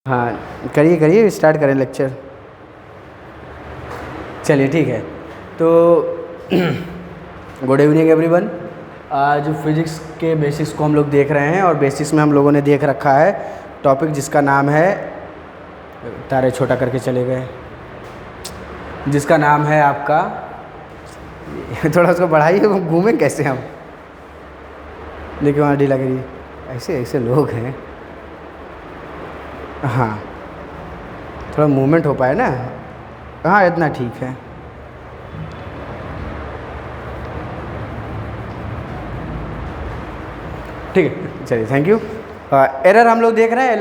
हाँ करिए करिए, स्टार्ट करें लेक्चर। चलिए ठीक है। तो गुड इवनिंग एवरीवन। आज फिज़िक्स के बेसिक्स को हम लोग देख रहे हैं और बेसिक्स में हम लोगों ने देख रखा है टॉपिक जिसका नाम है, तारे छोटा करके चले गए, जिसका नाम है आपका थोड़ा उसको बढ़ाइए, घूमें कैसे हम, देखिए वहाँ ढीला करिए, ऐसे ऐसे लोग हैं। हाँ थोड़ा मूवमेंट हो पाए ना, हाँ इतना ठीक है। ठीक है चलिए, थैंक यू। एरर हम लोग देख रहे हैं।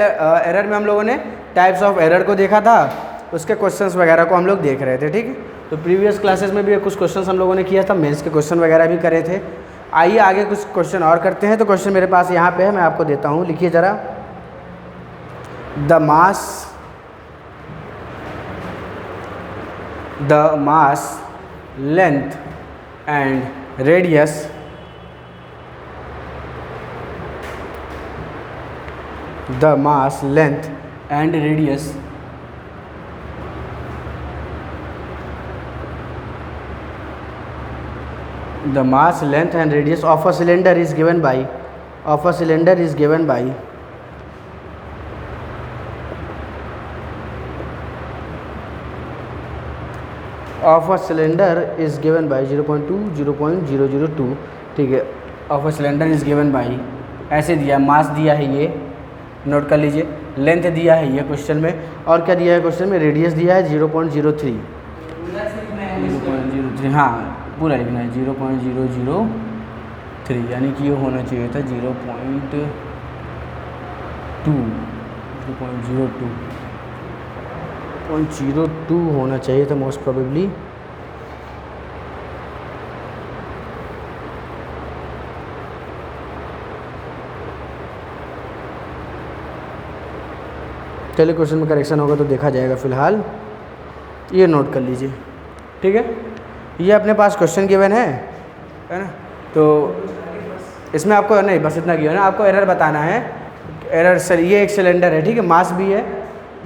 एरर में हम लोगों ने टाइप्स ऑफ एरर को देखा था, उसके क्वेश्चंस वगैरह को हम लोग देख रहे थे। ठीक है, तो प्रीवियस क्लासेस में भी कुछ क्वेश्चंस हम लोगों ने किया था, मेंस के क्वेश्चन वगैरह भी करे थे। आइए आगे कुछ क्वेश्चन और करते हैं। तो क्वेश्चन मेरे पास यहाँ पे है, मैं आपको देता हूँ, लिखिए ज़रा। The mass length and radius the mass length and radius the mass length and radius of a cylinder is given by of a cylinder is given by of a cylinder is given by 0.2 0.002। ठीक है, of a cylinder is given by, ऐसे दिया, मास दिया है, ये note कर लीजिए, length दिया है ये क्वेश्चन में, और क्या दिया है क्वेश्चन में, रेडियस दिया है 0.03। हाँ पूरा लिखना है 0.003, यानी कि ये होना चाहिए था 0.02 होना चाहिए था मोस्ट प्रोबेबली। चलिए क्वेश्चन में करेक्शन होगा तो देखा जाएगा, फिलहाल ये नोट कर लीजिए। ठीक है, ये अपने पास क्वेश्चन गिवन है ना, तो इसमें आपको नहीं, बस इतना गिवन है, आपको एरर बताना है। एरर सर, ये एक सिलेंडर है, ठीक है, मास भी है,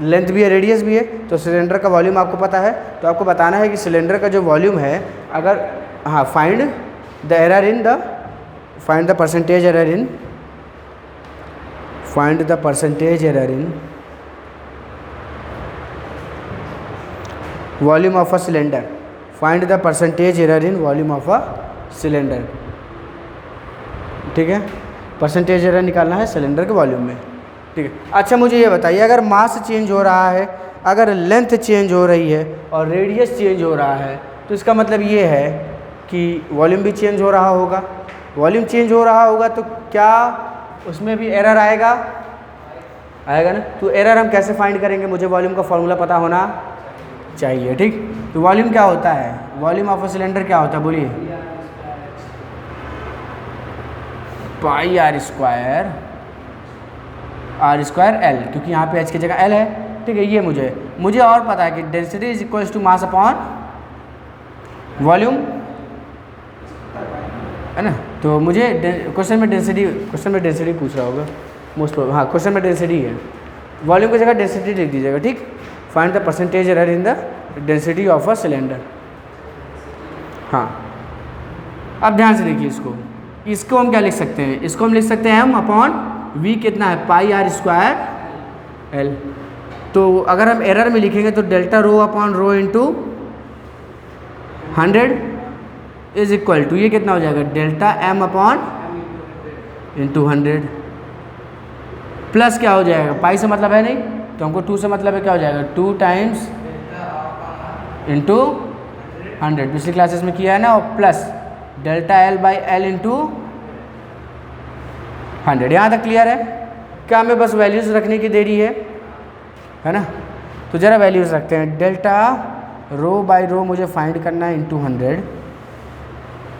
लेंथ भी है, रेडियस भी है, तो सिलेंडर का वॉल्यूम आपको पता है, तो आपको बताना है कि सिलेंडर का जो वॉल्यूम है, अगर हाँ find the error in the find the percentage error in find the percentage error in volume of a cylinder, find the percentage error in volume of a cylinder. ठीक है, परसेंटेज एरर निकालना है cylinder के volume में। ठीक है, अच्छा मुझे ये बताइए, अगर मास चेंज हो रहा है, अगर लेंथ चेंज हो रही है और रेडियस चेंज हो रहा है, तो इसका मतलब ये है कि वॉल्यूम भी चेंज हो रहा होगा। वॉल्यूम चेंज हो रहा होगा तो क्या उसमें भी एरर आएगा? आएगा ना। तो एरर हम कैसे फाइंड करेंगे, मुझे वॉल्यूम का फॉर्मूला पता होना चाहिए। ठीक, तो वॉल्यूम क्या होता है, वॉल्यूम ऑफ अ सिलेंडर क्या होता है, बोलिए, पाई आर स्क्वायर एल, क्योंकि यहाँ पे एच की जगह एल है। ठीक है, ये मुझे और पता है कि density is equals to mass upon volume, है ना। तो मुझे क्वेश्चन में डेंसिटी पूछ रहा होगा मोस्ट, हाँ क्वेश्चन में डेंसिटी है, वॉल्यूम की जगह डेंसिटी लिख दीजिएगा। ठीक, find the percentage error in the density of a cylinder. हाँ अब ध्यान से देखिए, इसको हम क्या लिख सकते हैं, इसको हम लिख सकते हैं m अपॉन v, कितना है, पाई आर स्क्वायर एल। तो अगर हम एरर में लिखेंगे तो delta rho upon rho into 100 is equal to, ये कितना हो जाएगा, delta m upon into 100, plus क्या हो जाएगा, पाई से मतलब है नहीं, तो हमको 2 से मतलब है, क्या हो जाएगा, 2 टाइम्स इंटू 100, पिछली क्लासेस में किया है ना, और plus delta L by L into 100। यहाँ तक क्लियर है क्या? हमें बस वैल्यूज़ रखने की देरी है ना। तो ज़रा वैल्यूज़ रखते हैं, डेल्टा रो बाई रो मुझे फाइंड करना है इंटू 100।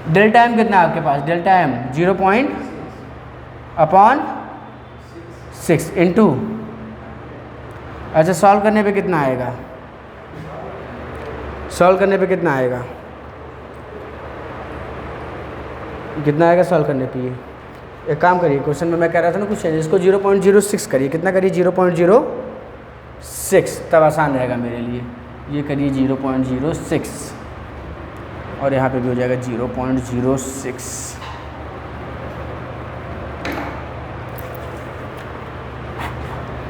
डेल्टा एम कितना है आपके पास, डेल्टा एम 0 अपॉन 6 इंटू, अच्छा सॉल्व करने पे कितना आएगा, सॉल्व करने पे कितना आएगा, सॉल्व करने पे, ये एक काम करिए, क्वेश्चन में मैं कह रहा था ना कुछ, इसको 0.06 करिए, कितना करिए, 0.06, तब आसान रहेगा मेरे लिए। ये करिए 0.06 और यहाँ पे भी हो जाएगा 0.06।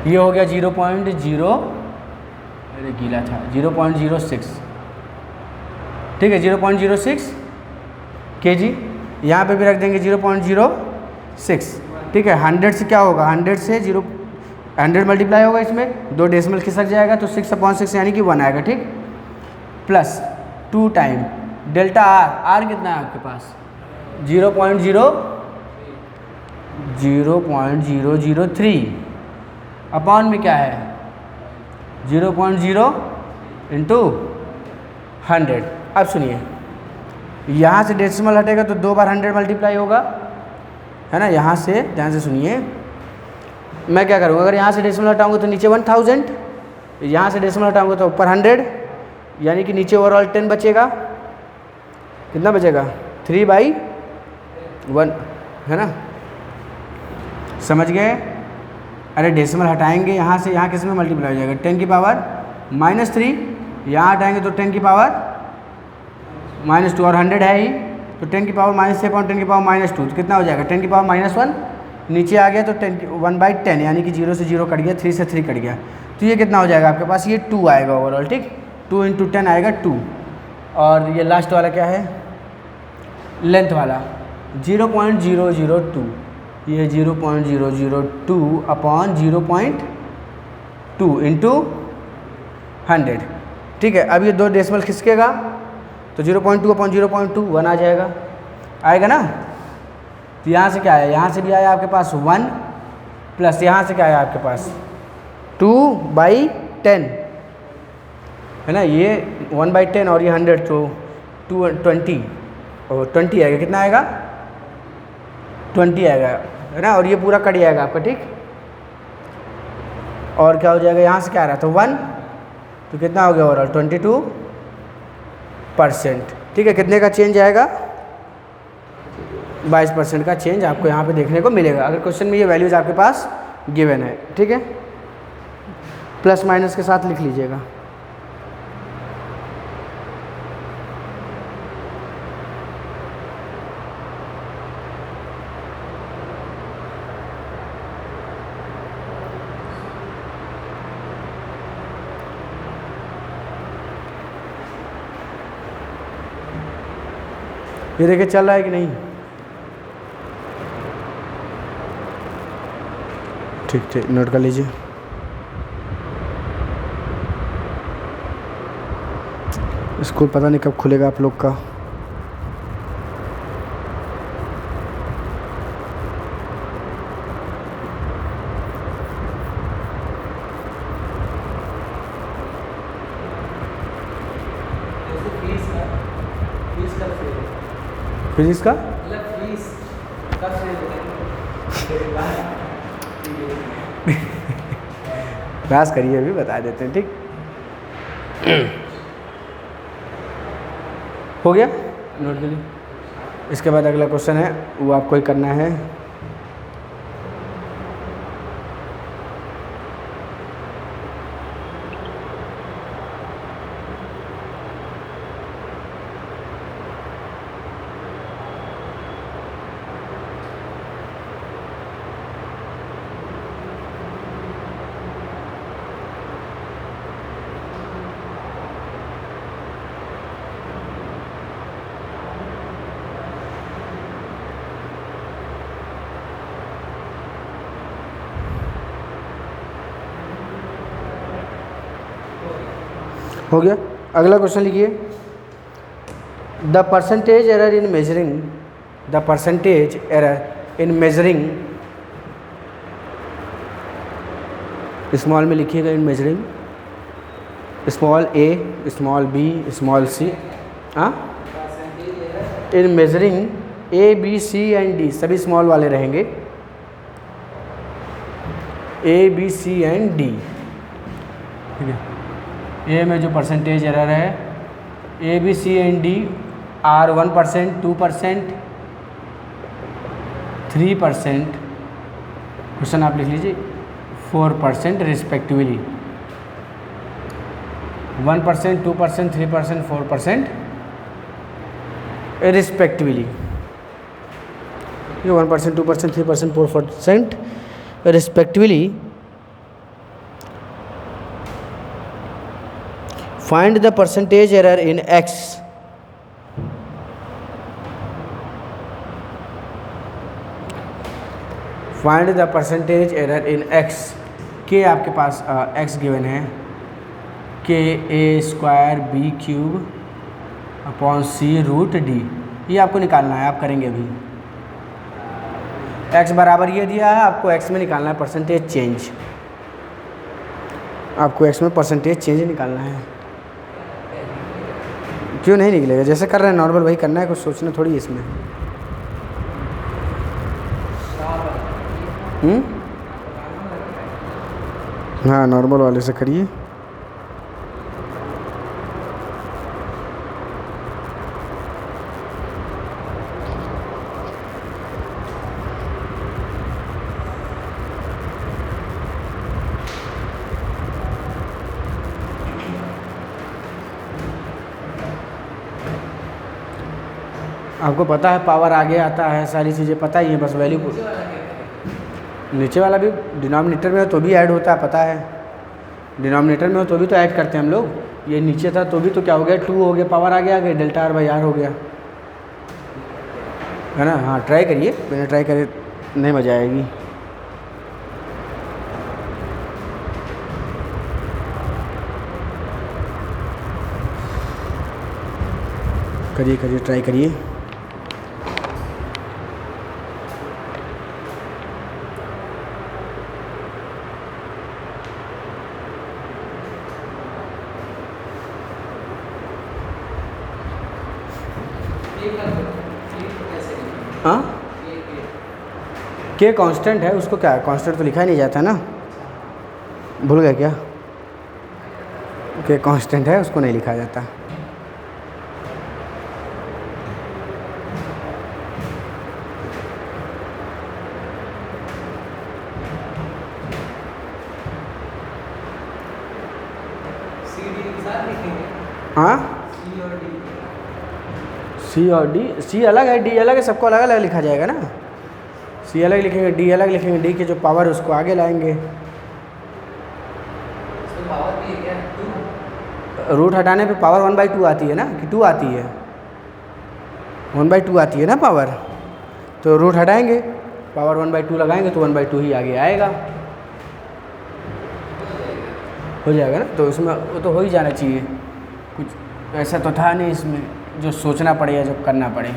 ये हो गया 0.0, अरे गीला था, 0.06, ठीक है 0.06 kg। यहाँ पे भी रख देंगे 0.06, ठीक है। 100 से क्या होगा, 100 से 100 मल्टीप्लाई होगा, इसमें 2 डेसिमल खिसक जाएगा तो 6/6 यानी कि 1 आएगा, ठीक। प्लस 2 टाइम डेल्टा आर कितना है आपके पास 0.003 अपॉन में क्या है 0.0 इंटू 100। अब सुनिए, यहाँ से डेसिमल हटेगा तो 2 बार 100 मल्टीप्लाई होगा, है ना। यहाँ से ध्यान से सुनिए, मैं क्या करूँगा, अगर यहाँ से डेसिमल हटाऊंगा तो नीचे 1000, यहाँ से डेसिमल हटाऊंगा तो ऊपर 100, यानी कि नीचे ओवरऑल 10 बचेगा। कितना बचेगा 3/1, है ना, समझ गए। अरे डेसिमल हटाएंगे यहाँ से, यहाँ किस में मल्टीप्लाई हो जाएगा 10 की पावर -3, यहाँ हटाएंगे तो 10 की पावर -2 और 100 है ही तो 10 की पावर -6 और 10 की पावर -2 तो कितना हो जाएगा 10 की पावर -1। नीचे आ गया तो 1/10 यानी कि 0 से 0 कट गया, 3 से 3 कट गया, तो ये कितना हो जाएगा आपके पास, ये 2 आएगा ओवरऑल, ठीक। 2 × 10 आएगा 2। और ये लास्ट वाला क्या है, लेंथ वाला 0.002, ये 0.002 अपॉन 0.2 इंटू 100, ठीक है। अब ये 2 डेसिमल खिसकेगा तो 0.2 अपॉन 0.2 1 आ जाएगा, आएगा ना। तो यहाँ से क्या आया, यहाँ से भी आया आपके पास 1 प्लस यहाँ से क्या आया आपके पास 2/10, है ना। ये 1/10 और ये 100 तो 20 और 20 आएगा, कितना आएगा 20 आएगा, है ना। और ये पूरा कट जाएगा आपका, ठीक। और क्या हो जाएगा, यहाँ से क्या आ रहा था 1 तो कितना हो गया ओवरऑल 22%, ठीक है। कितने का चेंज आएगा 22% का चेंज आपको यहाँ पे देखने को मिलेगा, अगर क्वेश्चन में ये वैल्यूज़ आपके पास गिवन है, ठीक है। प्लस माइनस के साथ लिख लीजिएगा। ये देखिए चल रहा है कि नहीं, ठीक ठीक नोट कर लीजिए। स्कूल पता नहीं कब खुलेगा आप लोग का। फिजिक्स का क्लास करिए, अभी बता देते हैं, ठीक। हो गया नोट के लिए। इसके बाद अगला क्वेश्चन है वो आपको ही करना है। हो गया। अगला क्वेश्चन लिखिए, the percentage error in measuring, the percentage error in measuring, small में लिखिएगा in measuring, small a small b small c, हाँ in measuring a b c and d, सभी स्मॉल वाले रहेंगे, a b c and d, ठीक है। A में जो परसेंटेज एरर है a b c and d are 1%, 2%, 3%, question आप लिख लीजिए 4% रिस्पेक्टिवली, 1%, 2%, 3%, 4% रिस्पेक्टिवली। ये 1%, 2%, 3%, 4% respectively. Find the percentage error in x. Find the percentage error in x. के आपके पास एक्स गिवन है, के ए स्क्वायर बी क्यूब अपॉन सी रूट डी। ये आपको निकालना है, आप करेंगे अभी। एक्स बराबर ये दिया है, आपको एक्स में निकालना है परसेंटेज चेंज। आपको एक्स में परसेंटेज चेंज निकालना है। क्यों नहीं निकलेगा? जैसे कर रहे हैं नॉर्मल वही करना है, कुछ सोचना थोड़ी इसमें। हाँ, नॉर्मल वाले से करिए। आपको पता है पावर आगे आता है, सारी चीज़ें पता ही है, बस वैल्यू नीचे वाला भी डिनोमिनेटर में हो तो भी ऐड होता है, पता है। डिनोमिनेटर में हो तो भी तो ऐड करते हैं हम लोग। ये नीचे था तो भी तो क्या हो गया, 2 हो गया, पावर आगे आ गया, डेल्टा आर बाई आर हो गया, है ना। हाँ, ट्राई करिए, बिना ट्राई करे नहीं मज़ा आएगी। करिए करिए, ट्राई करिए। हाँ, के कांस्टेंट है, उसको क्या कांस्टेंट तो लिखा ही नहीं जाता ना, भूल गए क्या? के कांस्टेंट है, उसको नहीं लिखा जाता। हाँ, सी और डी, सी अलग है, डी अलग है, सबको अलग अलग लिखा जाएगा ना। सी अलग लिखेंगे, डी अलग लिखेंगे, डी के जो पावर है उसको आगे लाएंगे। रूट हटाने पे पावर 1/2 आती है ना, कि 2 आती है? 1/2 आती है ना पावर, तो रूट हटाएंगे, पावर 1/2 लगाएंगे तो 1/2 ही आगे आएगा, हो जाएगा ना। तो इसमें वो तो हो ही जाना चाहिए, कुछ ऐसा तो था नहीं इसमें जो सोचना पड़े या जो करना पड़े।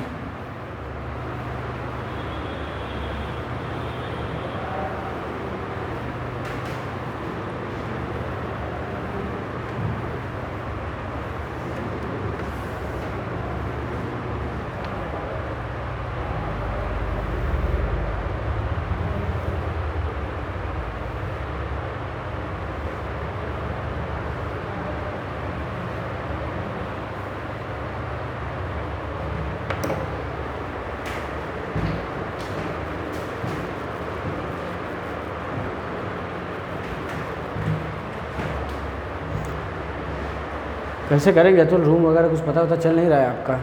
कैसे करेंगे? तो रूम वगैरह कुछ पता चल नहीं रहा है आपका?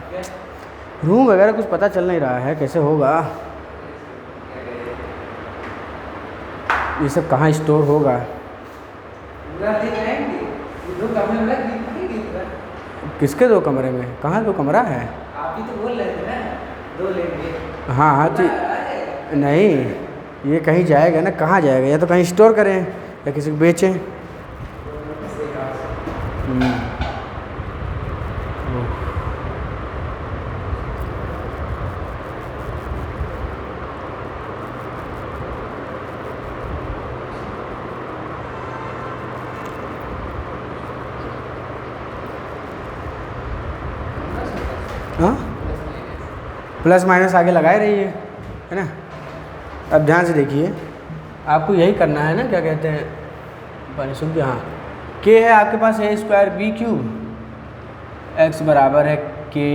रूम वगैरह कुछ पता चल नहीं रहा है, कैसे होगा ये सब? कहाँ स्टोर होगा? किसके 2 कमरे में? कहाँ 2 कमरा है? आप ही तो बोल रहे थे ना 2 लेंगे। हाँ हाँ, तो नहीं, ये कहीं जाएगा ना, कहाँ जाएगा? या तो कहीं स्टोर करें या किसी को बेचें। हाँ, प्लस माइनस आगे लगाए रहिए, है ना। अब ध्यान से देखिए, आपको यही करना है ना, क्या कहते हैं, पानी सुन के। हाँ, के है आपके पास ए स्क्वायर बी क्यूब, एक्स बराबर है के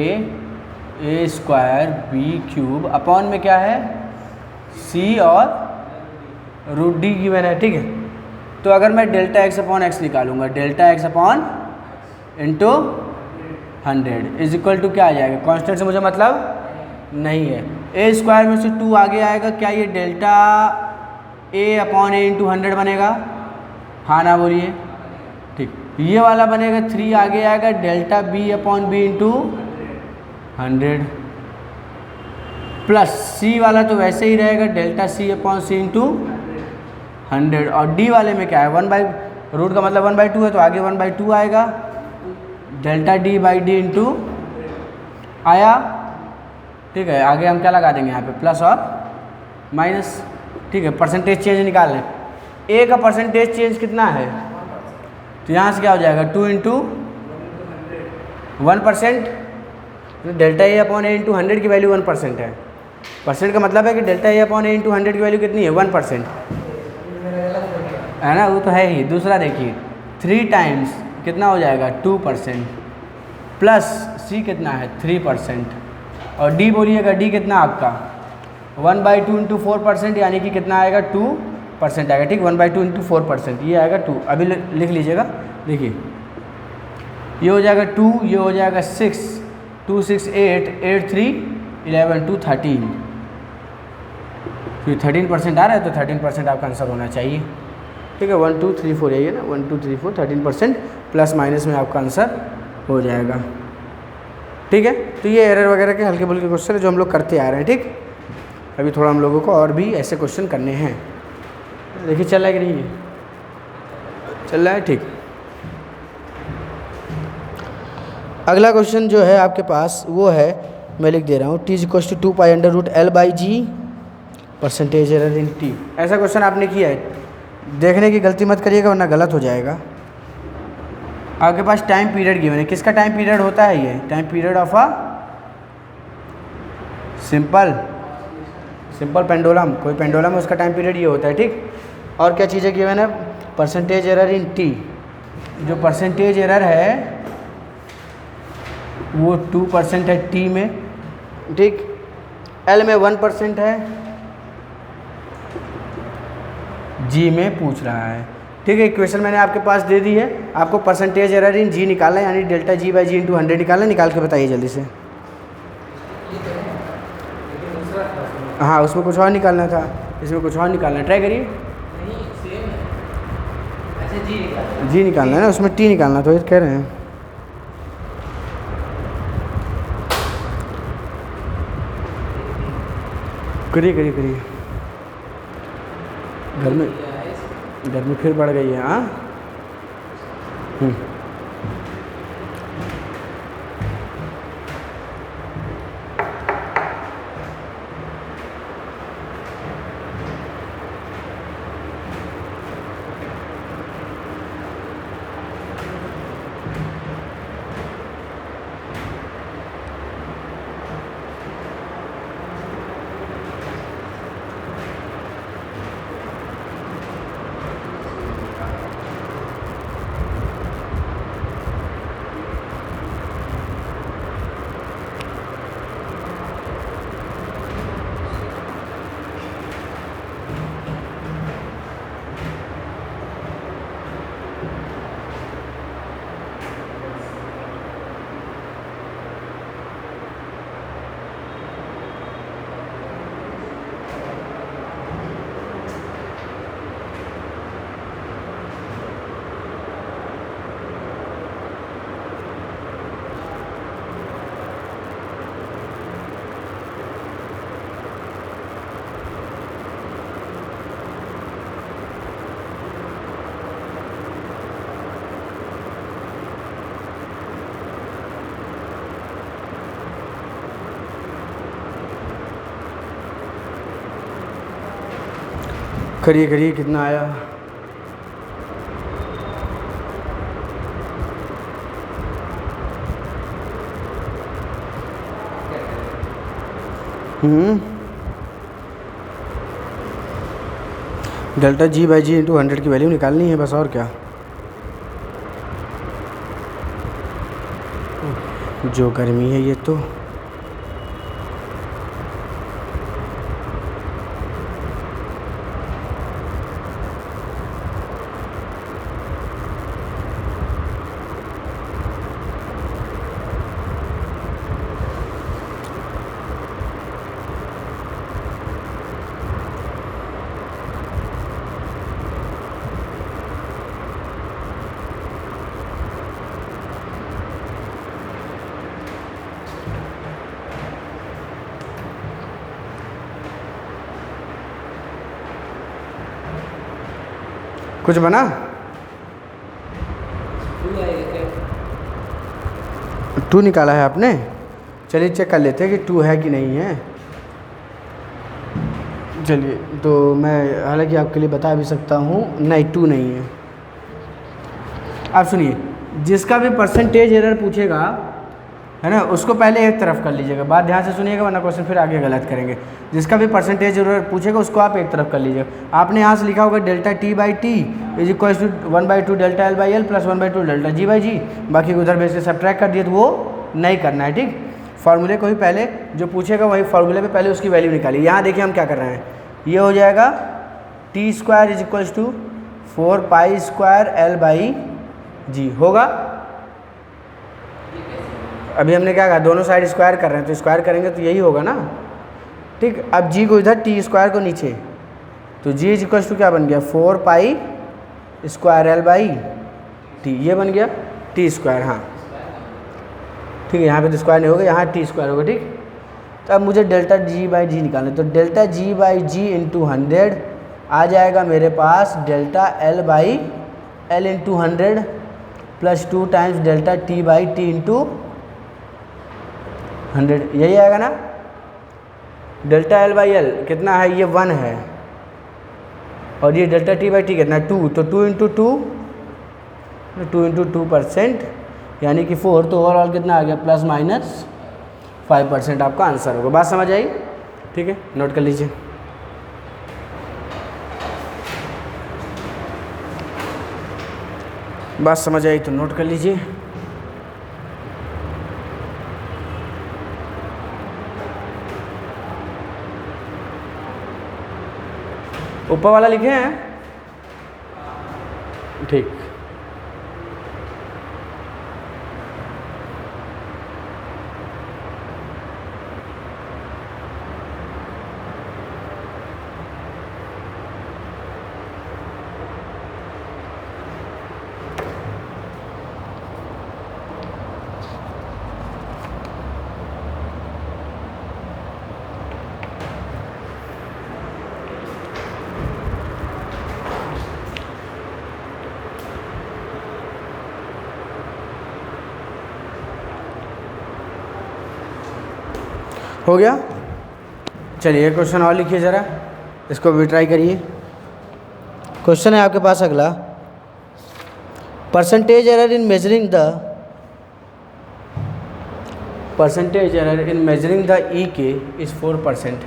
ए स्क्वायर बी क्यूब अपॉन में क्या है, सी और रूट डी गिवन है, ठीक है। तो अगर मैं डेल्टा एक्स अपॉन एक्स निकालूंगा, delta X upon into 100 is equal to क्या आ जाएगा, कांस्टेंट से मुझे मतलब नहीं है, ए स्क्वायर में से 2 आगे आएगा, क्या ये delta A upon A into 100 बनेगा, हाँ ना बोलिए, ठीक। ये वाला बनेगा 3 आगे आएगा, delta B upon b into 100 plus c वाला तो वैसे ही रहेगा, डेल्टा सी अपॉन सी इंटू 100, और डी वाले में क्या है 1/रूट का मतलब 1/2 है तो आगे 1/2 आएगा, delta D by D into आया, ठीक है। आगे हम क्या लगा देंगे यहाँ पे, प्लस और माइनस, ठीक है। परसेंटेज चेंज निकाल लें, ए का परसेंटेज चेंज कितना है, तो यहाँ से क्या हो जाएगा 2 into 1%, delta A upon A into 100 की वैल्यू 1% है, परसेंट का मतलब है कि delta A upon A into 100 की वैल्यू कितनी है 1%, है ना, वो तो है ही। दूसरा देखिए 3 टाइम्स कितना हो जाएगा 2%, प्लस सी कितना है 3%, और डी बोलिएगा, डी कितना आपका 1/2 इंटू 4%, यानी कि कितना आएगा 2% आएगा, ठीक। 1/2 इंटू 4%, ये आएगा 2, अभी लिख लीजिएगा, देखिए ये हो जाएगा 2, ये हो जाएगा 6, 2 6 8, 8 3 11, 2 13, तो 13% आ रहा है, तो 13% आपका आंसर होना चाहिए, ठीक है। 1 2 3 4 यही है ना, 1 2 3 4 13% प्लस माइनस में आपका आंसर हो जाएगा, ठीक है। तो ये एरर वगैरह के हल्के फुल्के क्वेश्चन है जो हम लोग करते आ रहे हैं, ठीक। अभी थोड़ा हम लोगों को और भी ऐसे क्वेश्चन करने हैं, देखिए चल रहा है कि नहीं, चल रहा है, ठीक। अगला क्वेश्चन जो है आपके पास वो है, मैं लिख दे रहा हूँ, t = 2π√L/g परसेंटेज एरर इन t। ऐसा क्वेश्चन आपने किया है, देखने की गलती मत करिएगा वरना गलत हो जाएगा। आपके पास टाइम पीरियड गिवन है, किसका टाइम पीरियड होता है, ये time period of a simple pendulum, कोई पेंडुलम है उसका टाइम पीरियड ये होता है, ठीक। और क्या चीज़ें गिवन है, परसेंटेज एरर इन t, जो परसेंटेज एरर है वो 2% है t में, ठीक। l में 1% है, g में पूछ रहा है, ठीक है। इक्वेशन मैंने आपके पास दे दी है, आपको परसेंटेज एरर इन g निकालना है, यानी delta g by ji into 100 निकालना, निकाल के बताइए जल्दी से। हाँ, उसमें कुछ और निकालना था, इसमें कुछ और निकालना है, ट्राई करिए। जी निकालना है ना, उसमें टी निकालना, तो ये कह रहे हैं। करिए करिए करिए, गर्मी फिर बढ़ गई है, हाँ। करिए करिए, कितना आया, delta ji by ji into 100 की वैल्यू निकालनी है बस, और क्या। जो गर्मी है ये तो, कुछ बना? 2 आएगा क्या? 2 निकाला है आपने? चलिए चेक कर लेते हैं कि 2 है कि नहीं है। चलिए, तो मैं हालांकि आपके लिए बता भी सकता हूँ, नहीं 2 नहीं है। आप सुनिए, जिसका भी परसेंटेज एरर पूछेगा है ना, उसको पहले एक तरफ कर लीजिएगा। बात ध्यान से सुनिएगा वरना क्वेश्चन फिर आगे गलत करेंगे। जिसका भी परसेंटेज एरर पूछेगा उसको आप एक तरफ कर लीजिएगा। आपने यहाँ से लिखा होगा delta T by T is equal to 1/2 delta L by L plus 1/2 delta ji by g. बाकी को उधर बेस से सब्ट्रैक्ट कर दिए, तो वो नहीं करना है, ठीक। फार्मूले को ही पहले जो पूछेगा वही फार्मूले पे पहले उसकी वैल्यू निकालिए। यहाँ देखिए हम क्या कर रहे हैं, ये हो जाएगा T square is equals to 4 pi square L by g होगा। अभी हमने क्या कहा, दोनों साइड स्क्वायर कर रहे हैं, तो स्क्वायर करेंगे तो यही होगा ना, ठीक। अब जी को इधर, टी स्क्वायर को नीचे, तो जी इज इक्वल्स टू क्या बन गया, 4 pi square L by T, ये बन गया टी स्क्वायर। हाँ ठीक है, यहाँ पे तो स्क्वायर नहीं होगा, यहाँ टी स्क्वायर होगा, ठीक। तो अब मुझे डेल्टा जी बाई जी निकालना है, तो delta ji by ji into 100 आ जाएगा मेरे पास delta L by L into 100 plus 2 times delta T by T into 100, यही आएगा ना। डेल्टा एल बाई एल कितना है, ये 1 है, और ये डेल्टा टी बाई टी कितना है 2, तो 2 इंटू 2% यानी कि 4, तो ओवरऑल कितना आ गया प्लस माइनस 5% आपका आंसर होगा। बात समझ आई, ठीक है, नोट कर लीजिए। बात समझ आई तो नोट कर लीजिए। ऊपर वाला लिखे हैं, ठीक। हो गया। चलिए एक क्वेश्चन और लिखिए ज़रा, इसको भी ट्राई करिए। क्वेश्चन है आपके पास अगला, percentage error in measuring the E K is 4%।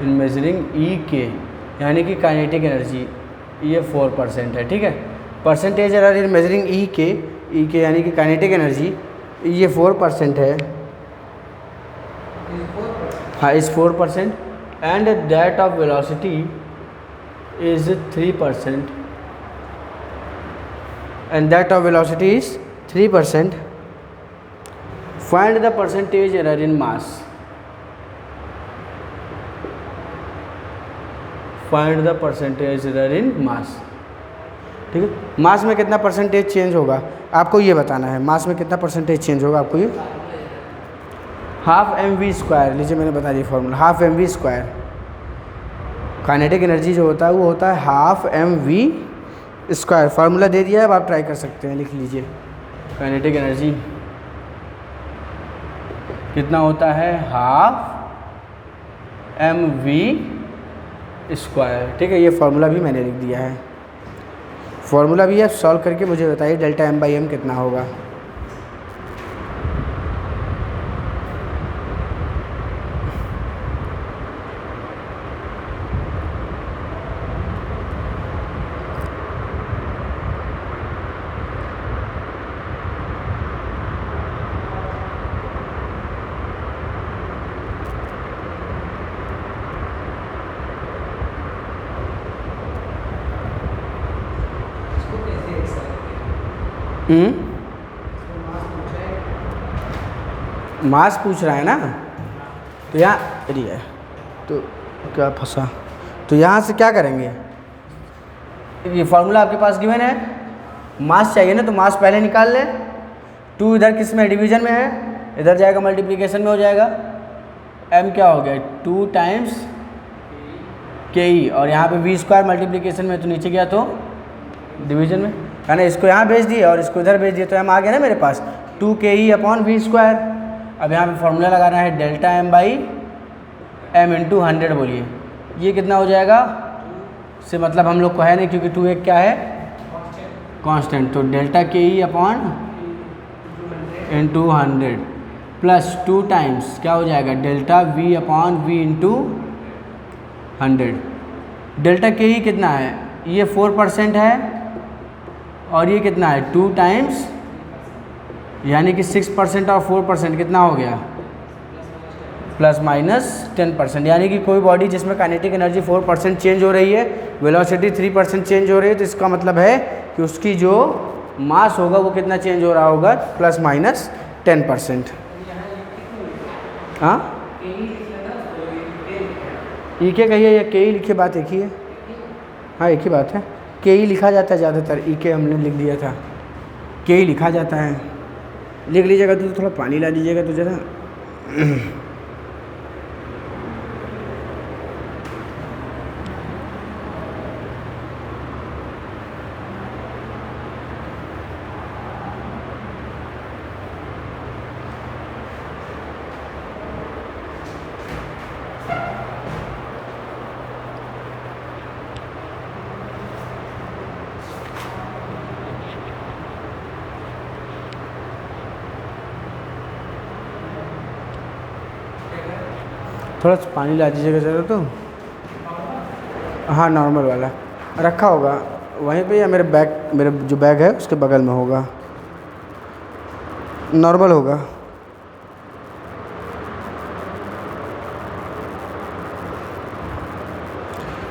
In measuring E K यानी कि काइनेटिक एनर्जी, ये 4% है, ठीक है। Percentage error in measuring E K यानी कि काइनेटिक एनर्जी, ये 4% है। हाँ, is 4% and that of velocity is 3%, and that of velocity is 3%। Find the percentage error in mass. Find the percentage error in mass, ठीक है। मास में कितना percentage change होगा आपको ये बताना है। मास में कितना परसेंटेज चेंज होगा आपको ये, हाफ mv²। लीजिए मैंने बता दिया formula, half mv²। Kinetic energy जो होता है वो होता है हाफ mv²। फार्मूला दे दिया है, अब आप ट्राई कर सकते हैं, लिख लीजिए। काइनेटिक एनर्जी कितना होता है, हाफ mv², ठीक है। ये फार्मूला भी मैंने लिख दिया है, फार्मूला भी है, सॉल्व करके मुझे बताइए डेल्टा m/m कितना होगा। मास पूछ रहा है ना, तो यहाँ है, तो क्या फंसा, तो यहाँ से क्या करेंगे, ये फार्मूला आपके पास गिवन है, मास चाहिए ना, तो मास पहले निकाल लें। 2 इधर किस में, डिवीजन में है, इधर जाएगा मल्टीप्लिकेशन में हो जाएगा। m क्या हो गया, 2 टाइम्स के ई, और यहाँ पे वी स्क्वायर मल्टीप्लिकेशन में तो नीचे गया तो डिवीजन में, है ना। इसको यहाँ भेज दिया और इसको इधर भेज दिया तो एम आ गया ना मेरे पास 2 के ई अपॉन वी स्क्वायर। अब यहाँ पे फॉर्मूला लगाना है delta M by M into 100। बोलिए ये कितना हो जाएगा, से मतलब हम लोग को है नहीं क्योंकि 2 एक क्या है कांस्टेंट, तो delta K E upon into 100 plus 2 times क्या हो जाएगा delta V upon V into 100। Delta K E कितना है, ये 4% है और ये कितना है 2 टाइम्स, यानी कि 6% और 4% कितना हो गया प्लस माइनस 10%। यानी कि कोई बॉडी जिसमें काइनेटिक एनर्जी 4% चेंज हो रही है, वेलोसिटी 3% चेंज हो रही है, तो इसका मतलब है कि उसकी जो मास होगा वो कितना चेंज हो रहा होगा प्लस माइनस 10%। हाँ ई के कहिए या के ई लिखिए, बात एक ही है। हाँ एक ही बात है, के ई लिखा जाता है ज़्यादातर, ई के हमने लिख दिया था, के ई लिखा जाता है। लिख लीजिएगा तो थोड़ा पानी ला दीजिएगा तो ज़रा। थोड़ा सा पानी ला दीजिएगा ज़रा तो। हाँ नॉर्मल वाला रखा होगा वहीं पे, या मेरे जो बैग है उसके बगल में होगा, नॉर्मल होगा।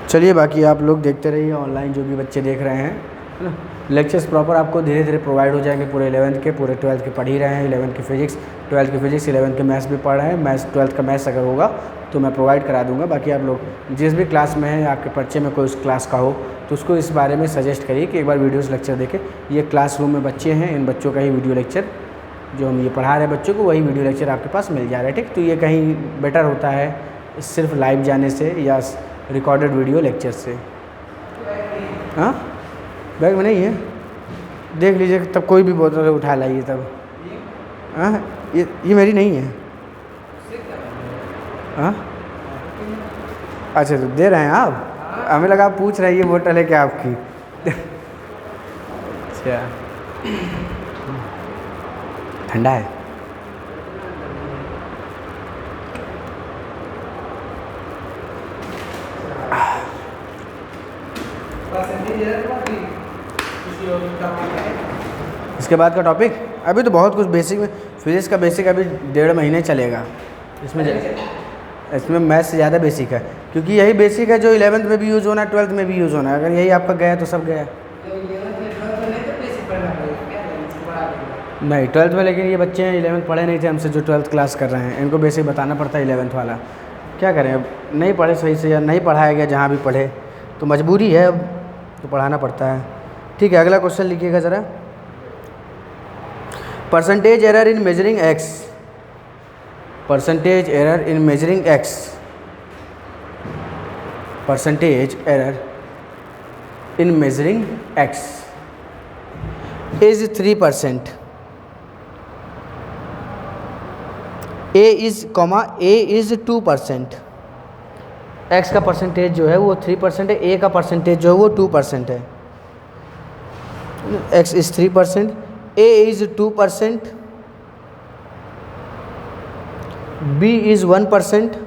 चलिए बाकी आप लोग देखते रहिए, ऑनलाइन जो भी बच्चे देख रहे हैं, है ना। लेक्चर्स प्रॉपर आपको धीरे धीरे प्रोवाइड हो जाएंगे, पूरे 11th के, पूरे 12th के पढ़ ही रहे हैं। 11th की फिजिक्स, 12th की फिजिक्स, 11th के मैथ्स भी पढ़ रहे हैं। मैथ्स 12th का मैथ्स अगर होगा तो मैं प्रोवाइड करा दूंगा। बाकी आप लोग जिस भी क्लास में हैं, आपके पर्चे में कोई उस क्लास का हो तो उसको इस बारे में सजेस्ट करिए कि एक बार वीडियोस लेक्चर देखें। ये क्लासरूम में बच्चे हैं, इन बच्चों का ही वीडियो लेक्चर जो हम ये पढ़ा रहे हैं बच्चों को, वही वीडियो लेक्चर आपके पास मिल जा रहा है, ठीक। तो ये कहीं बेटर होता है सिर्फ लाइव जाने से या रिकॉर्डेड वीडियो लेक्चर से। हाँ बैग में नहीं है, देख लीजिए तब, कोई भी बोतल उठा लाइए तब। हाँ ये मेरी नहीं है। हाँ अच्छा तो दे रहे हैं आप, हमें लगा आप पूछ रहे हैं ये बोतल है क्या आपकी। अच्छा ठंडा है। इसके बाद का टॉपिक अभी तो बहुत कुछ बेसिक में, फिजिक्स का बेसिक अभी 1.5 महीने चलेगा। इसमें मैथ्स से ज़्यादा बेसिक है, क्योंकि यही बेसिक है जो 11th में भी यूज़ होना है, 12th में भी यूज़ होना है। अगर यही आपका गया तो सब गया। नहीं 12th में, लेकिन ये बच्चे हैं 11th पढ़े नहीं थे हमसे जो 12th क्लास कर रहे हैं, इनको बेसिक बताना पड़ता है 11th वाला। क्या करें अब, नहीं पढ़े सही से या नहीं पढ़ाया गया जहाँ भी पढ़े, तो मजबूरी है अब, तो पढ़ाना पड़ता है। ठीक है अगला क्वेश्चन लिखिएगा ज़रा। Percentage error in measuring x, percentage error in measuring x, percentage error in measuring x is 3%, A is 2%, x का परसेंटेज जो है वो 3% है, ए का परसेंटेज जो है वो 2% है। X is 3%, A is 2%, B is 1%,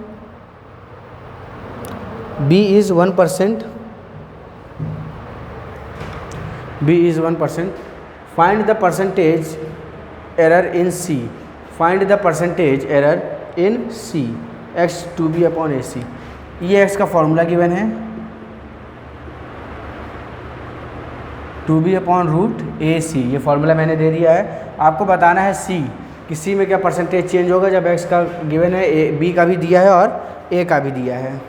B is 1%, B is 1%। Find the percentage error in C, find the percentage error in C, X to B upon A C. ये एक्स का फॉर्मूला गिवन है 2b upon root A C, ये formula मैंने दे दिया है। आपको बताना है सी, कि सी में क्या परसेंटेज चेंज होगा जब एक्स का गिवन है, ए बी का भी दिया है और ए का भी दिया है।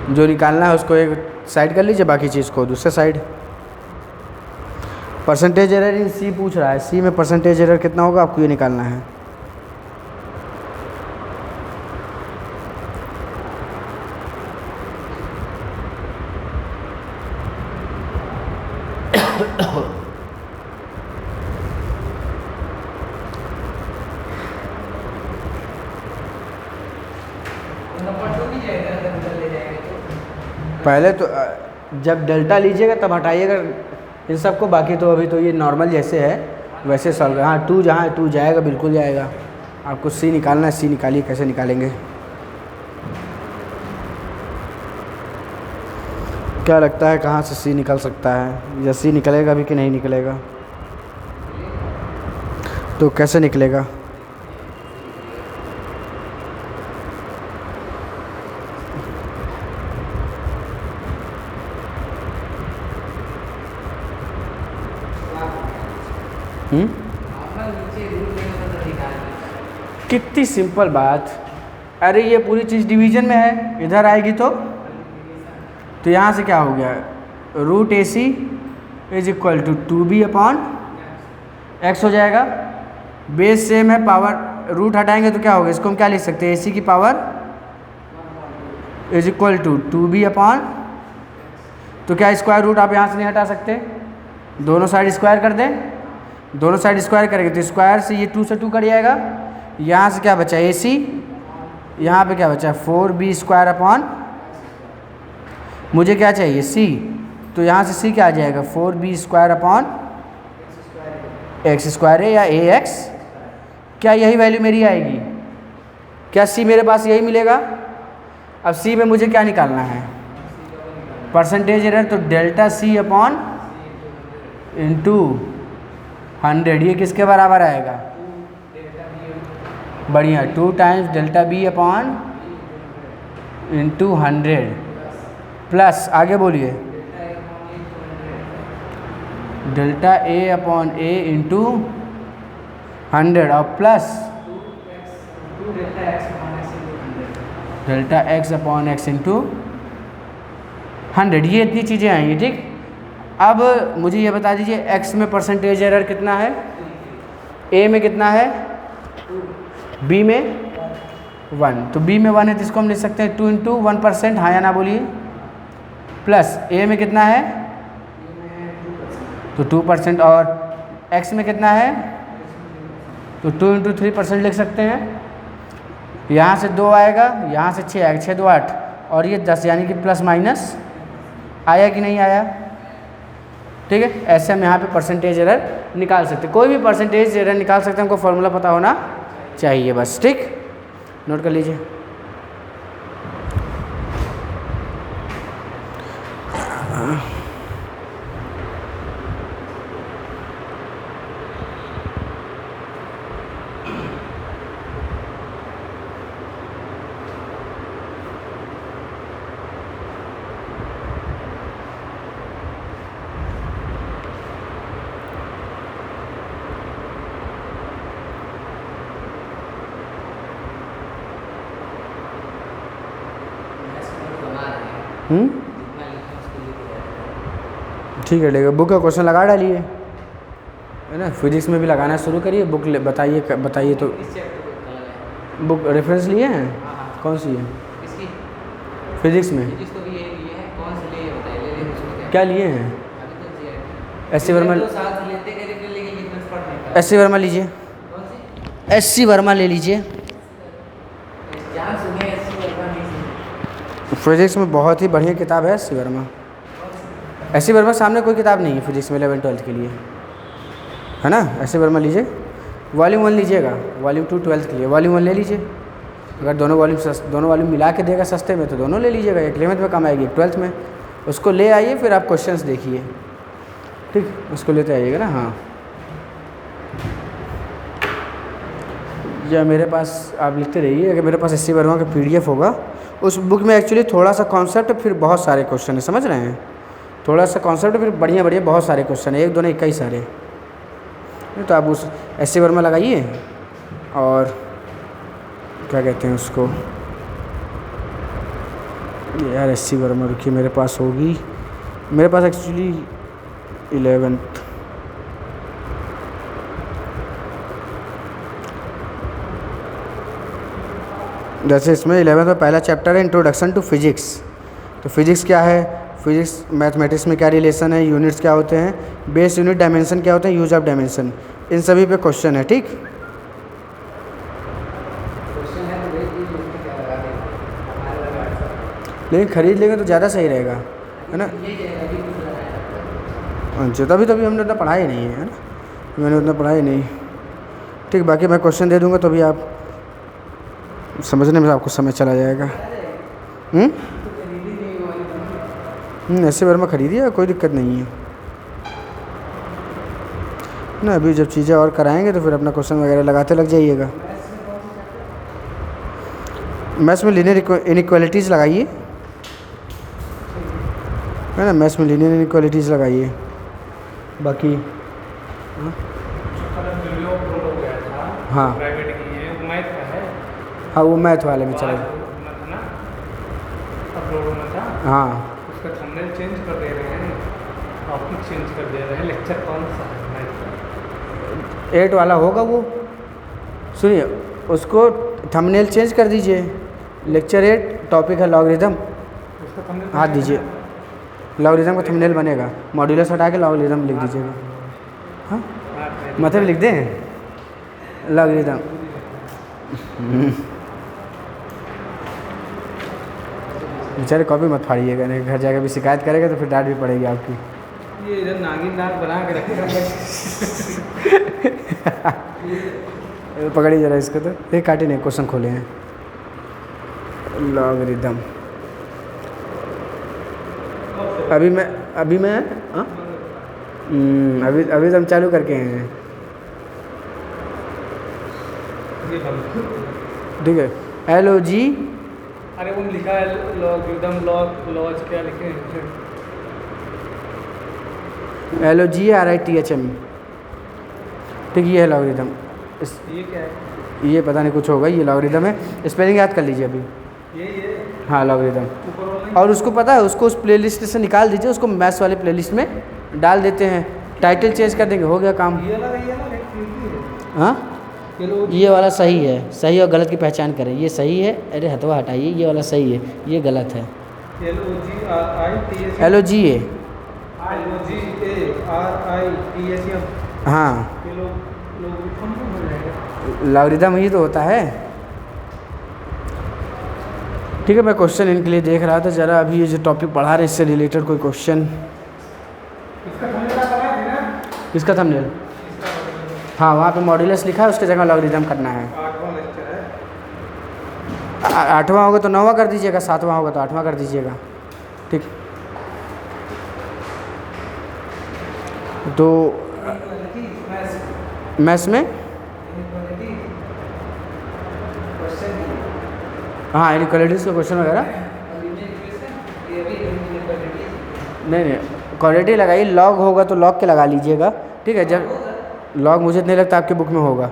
जो निकालना है उसको एक साइड कर लीजिए, बाकी चीज़ को दूसरे साइड। परसेंटेज एरर इन सी पूछ रहा है, सी में परसेंटेज एरर कितना होगा आपको ये निकालना है। नंबर 2 भी जाएगा अगर उधर ले जाएंगे तो। पहले तो जब डेल्टा लीजिएगा तब हटाइएगा इन सबको, बाकी तो अभी तो ये नॉर्मल जैसे है वैसे सॉल्व। हाँ 2 जहाँ है 2 जाएगा, बिल्कुल जाएगा। आपको सी निकालना है, सी निकालिए। कैसे निकालेंगे? क्या लगता है कहाँ से सी निकल सकता है, या सी निकलेगा भी कि नहीं निकलेगा? तो कैसे निकलेगा? कितनी सिंपल बात। अरे ये पूरी चीज़ डिवीजन में है, इधर आएगी तो यहाँ से क्या हो गया, root A C is equal to 2b upon X हो जाएगा। बेस सेम है, पावर रूट हटाएंगे तो क्या होगा, इसको हम क्या लिख सकते हैं, ए सी की power is equal to 2b upon, तो क्या स्क्वायर रूट आप यहाँ से नहीं हटा सकते, दोनों साइड स्क्वायर कर दें। दोनों साइड स्क्वायर करेंगे तो स्क्वायर से ये 2 से 2 कट जाएगा। यहाँ से क्या बचा, ए सी, यहाँ पे क्या बचा 4b स्क्वायर अपॉन, मुझे क्या चाहिए सी, तो यहाँ से सी क्या आ जाएगा 4b square upon x square है या ए एक्स। क्या यही वैल्यू मेरी आएगी? क्या सी मेरे पास यही मिलेगा? अब सी में मुझे क्या निकालना है, परसेंटेज एरर, तो डेल्टा सी अपॉन इंटू 100, ये किसके बराबर आएगा? बढ़िया, 2 times delta B upon into 100 plus, आगे बोलिए, delta A upon A into 100 और plus delta X upon X into 100। ये इतनी चीज़ें आएंगी, ठीक। अब मुझे ये बता दीजिए एक्स में परसेंटेज एरर कितना है, ए में कितना है, बी में 1, तो बी में 1 है तो इसको हम लिख सकते हैं 2 इंटू 1%, हाँ या ना बोलिए, प्लस ए में कितना है तो 2%, और एक्स में कितना है तो 2 इंटू 3% लिख सकते हैं। यहाँ से 2 आएगा, यहाँ से 6 आएगा, 6 2 8 और ये 10, यानी कि प्लस माइनस आया कि नहीं आया, ठीक है। ऐसे हम यहाँ पे परसेंटेज एरर निकाल सकते हैं, कोई भी परसेंटेज एरर निकाल सकते हैं, हमको फॉर्मूला पता होना चाहिए बस, ठीक। नोट कर लीजिए। ठीक है, लेगा बुक का क्वेश्चन लगा डालिए, है ना। फिजिक्स में भी लगाना शुरू करिए, बुक बताइए तो। बुक रेफरेंस लिए हैं? कौन सी है? फिजिक्स में क्या लिए हैं? S C Verma, S C Verma लीजिए, एस सी वर्मा ले लीजिए। फिजिक्स में बहुत ही बढ़िया किताब है S C Verma. S C Verma सामने कोई किताब नहीं है फिजिक्स में 11th-12th के लिए, है ना। एस सी वर्मा लीजिए, वॉल्यूम 1 लीजिएगा, वॉल्यूम 2 12th के लिए, वॉल्यूम 1 ले लीजिए। अगर दोनों वॉल्यूम मिला के देगा सस्ते में तो दोनों ले लीजिएगा, एक 11th में कम आएगी, एक 12th में। उसको ले आइए, फिर आप क्वेश्चंस देखिए, ठीक, उसको लेते आइएगा ना। हाँ, या मेरे पास आप लिखते रहिए, अगर मेरे पास एस सी वर्मा का PDF होगा, उस बुक में एक्चुअली थोड़ा सा कॉन्सेप्ट फिर बहुत सारे क्वेश्चन है, समझ रहे हैं। थोड़ा सा कॉन्सेप्ट फिर बढ़िया बहुत सारे क्वेश्चन है, एक दो नहीं कई सारे। तो आप उस एस सी वर्मा लगाइए, और क्या कहते हैं उसको, यार एस सी वर्मा, रुकिए मेरे पास होगी, मेरे पास एक्चुअली 11th जैसे इसमें 11th में पहला चैप्टर है इंट्रोडक्शन टू फिजिक्स। तो फिजिक्स क्या है, फिजिक्स मैथमेटिक्स में क्या रिलेशन है, यूनिट्स क्या होते हैं, बेस यूनिट, डायमेंशन क्या होते हैं, यूज ऑफ डायमेंशन, इन सभी पे क्वेश्चन है। ठीक, क्वेश्चन है तो भेज दीजिए, उसमें क्या लगा देंगे, हमारे लगा सब। लेकिन खरीद लेंगे तो ज़्यादा सही रहेगा, है ना। ये अभी कुछ लगाया अच्छा, तभी हमने उतना पढ़ा ही नहीं है ना, मैंने उतना पढ़ा ही नहीं। ठीक, बाकी मैं क्वेश्चन दे दूँगा तो भी आप समझने में आपको समय चला जाएगा। ऐसे बार में खरीदिए, कोई दिक्कत नहीं है ना। अभी जब चीज़ें और कराएंगे तो फिर अपना क्वेश्चन वगैरह लगाते लग जाइएगा। मैथ्स में लीनियर इनइक्वालिटीज़ लगाइए, है ना, मैथ्स में लीनियर इनइक्वालिटीज़ लगाइए। बाकी वीडियो अपलोड हो गया था, हाँ प्राइवेट की है, वो मैथ का है। हाँ, वो मैथ वाले में चलेगा। ना अपलोड होना था, हाँ, उसका थंबनेल चेंज कर दे रहे हैं, टॉपिक चेंज कर दे रहे हैं, लेक्चर कौन सा है मैथ का? 8 वाला होगा वो। सुनिए, उसको थंबनेल चेंज कर दीजिए, लेक्चर 8 टॉपिक है लॉगरिदम, उसका थंबनेल हाथ दीजिए, लॉगरिदम का थंबनेल बनेगा, मॉड्यूलस हटा के लॉगरिदम लिख दीजिएगा। हाँ, मतलब लिख दें लॉगरिदम। बेचारे कॉपी मत फाड़िएगा, नहीं घर जाकर भी शिकायत करेगा तो फिर डांट भी पड़ेगी आपकी। ये इधर नागिन नाग बना के रखे पकड़िए जरा इसको, तो ये काटे नहीं, क्वेश्चन खोले हैं। लॉगरिदम अभी मैं हाँ अभी तो हम चालू करके हैं। ये बंद। ठीक है, LOG अरे वो लिखा है लॉगरिदम, लॉज क्या लिखे हैं? LOGRITHM। ठीक, ये है लॉगरिदम। ये क्या है? ये पता नहीं कुछ होगा, ये लॉगरिदम है, स्पेलिंग याद कर लीजिए अभी। ये हाँ, लॉगरिदम। ऊपर वाला और उसको पता है, उसको उस प्लेलिस्ट से निकाल दीजिए, उसको मैथ्स वाले प्लेलिस्ट में डाल देते हैं, टाइटल चेंज कर देंगे, हो गया काम। ये वाला है ना, हाँ, ये ये वाला सही है, सही और गलत की पहचान करें, ये सही है, अरे हथवा हटाइए, ये वाला सही है, ये गलत है। LOGRITHM। LOGA। LOGARITHM। हाँ, ये लोग हो जाएगा। लॉगरिदम ही तो होता है। ठीक है, मैं क्वेश्चन इनके लिए देख रहा था जरा, अभी ये जो टॉपिक पढ़ा रहे हैं इससे रिलेटेड कोई क्वेश्चन। इसका थंबनेल आप बनाए थे ना? किसका थंबनेल? हाँ, वहाँ पे मॉड्यूलस लिखा है, उसकी जगह लॉगरिदम करना है। 8वां लेक्चर है। 8वां होगा तो 9वां कर दीजिएगा, 7वां होगा तो 8वां कर दीजिएगा। ठीक, तो मैथ्स में हाँ, इनइक्वालिटीज़ का क्वेश्चन वगैरह नहीं, क्वालिटी लगाइए, लॉग होगा तो लॉग के लगा लीजिएगा। ठीक है, जब लॉग मुझे नहीं लगता आपके बुक में होगा।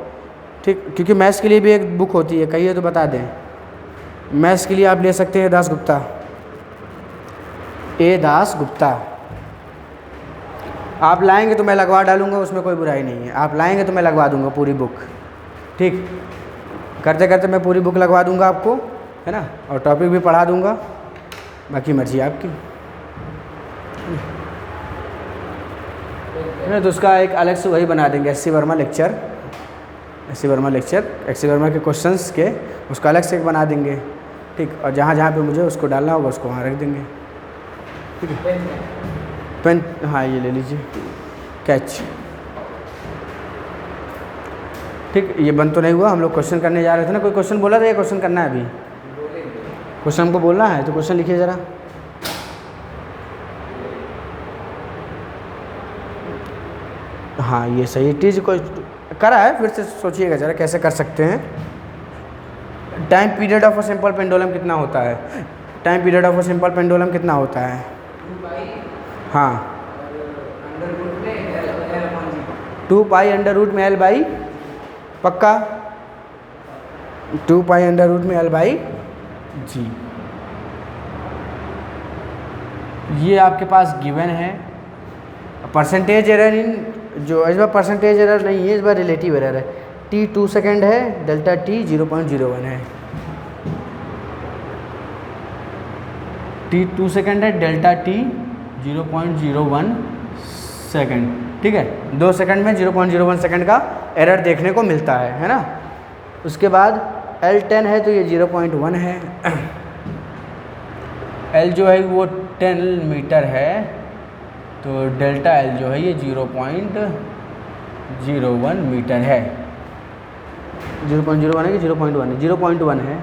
ठीक, क्योंकि मैथ्स के लिए भी एक बुक होती है, कहिए तो बता दें। मैथ्स के लिए आप ले सकते हैं दास गुप्ता, ए दास गुप्ता। आप लाएंगे तो मैं लगवा डालूंगा, उसमें कोई बुराई नहीं है, आप लाएंगे तो मैं लगवा दूंगा पूरी बुक। ठीक, करते करते मैं पूरी बुक लगवा दूंगा आपको, है ना, और टॉपिक भी पढ़ा दूंगा, बाकी मर्जी आपकी। नहीं तो उसका एक अलग से वही बना देंगे, SC Verma lecture, SC Verma के क्वेश्चंस के, उसका अलग से एक बना देंगे। ठीक, और जहाँ जहाँ पे मुझे उसको डालना होगा उसको वहाँ रख देंगे। ठीक है, पेन, हाँ ये ले लीजिए, कैच। ठीक, ये बंद तो नहीं हुआ, हम लोग क्वेश्चन करने जा रहे थे ना, कोई क्वेश्चन बोला था, ये क्वेश्चन करना है अभी, क्वेश्चन हमको बोलना है, तो क्वेश्चन लिखिए ज़रा। हाँ, ये सही चीज़ को करा है, फिर से सोचिएगा ज़रा कैसे कर सकते हैं। Time period of a simple pendulum कितना होता है? Time period of a simple pendulum कितना होता है? हाँ, 2 पाई अंडर रूट में L बाई, पक्का 2 पाई अंडर रूट में L बाई जी। ये आपके पास गिवन है। परसेंटेज एरर इन, जो इस बार परसेंटेज एरर नहीं है, इस बार रिलेटिव एरर है। T 2 सेकेंड है, डेल्टा T 0.01 है। T 2 सेकेंड है, डेल्टा T 0.01 सेकंड, ठीक है। 2 सेकंड में 0.01 सेकंड का एरर देखने को मिलता है ना। उसके बाद L10 है तो ये 0.1 है। L जो है वो 10 मीटर है, तो डेल्टा L जो है ये 0.01 मीटर है। 0.01 है कि 0.1 है? 0.1 है,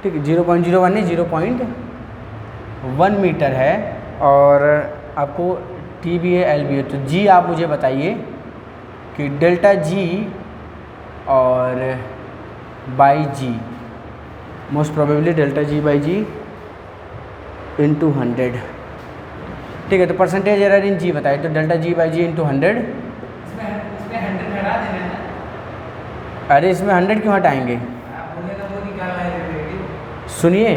ठीक है। 0.01 नहीं, 0.1 मीटर है। और आपको T भी है, L भी है। तो G आप मुझे बताइए कि डेल्टा G और by G, most probably delta G by G into 100, ठीक है। तो परसेंटेज एरर इन G बताइए, तो delta G by G into 100। इसमें 100 हटा देना है ना। अरे इसमें 100 क्यों हटाएंगे? आप बोले ना वो निकालना है रिलेटिव। सुनिए,